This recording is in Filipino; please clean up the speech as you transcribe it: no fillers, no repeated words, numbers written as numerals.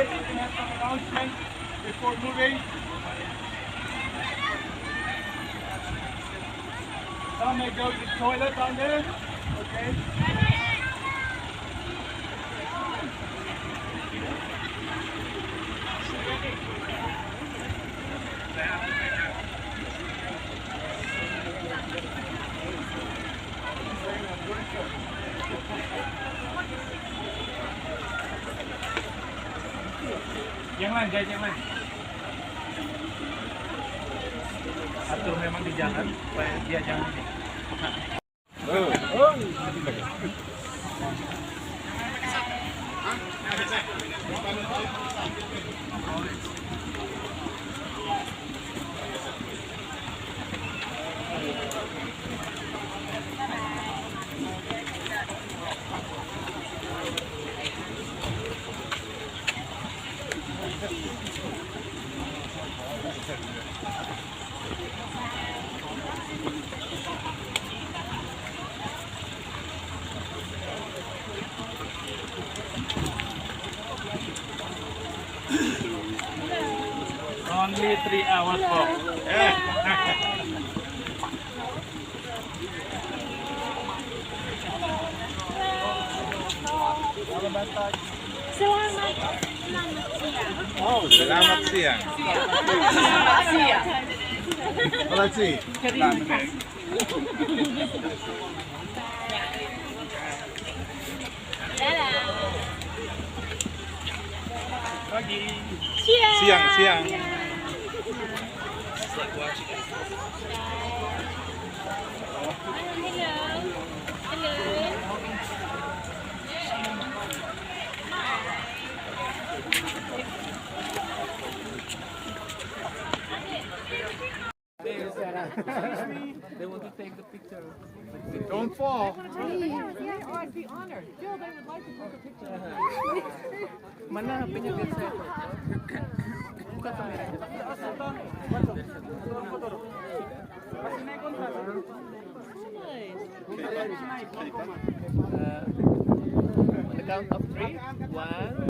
Okay, you can have some announcement before moving. Some may go to the toilet down there. Okay. Jangan guys, jangan. Atur memang di jalan, supaya dia jangan. Only 3 hours walk. Oh, selamat siang. Selamat siang. Selamat siang. Pagi. Siang. They want to take the picture. Don't fall. Oh, I'd be honored. Jill, they would like to take a picture. Mana HP-nya biar saya foto? Buka kamera. On the count of 3. 1.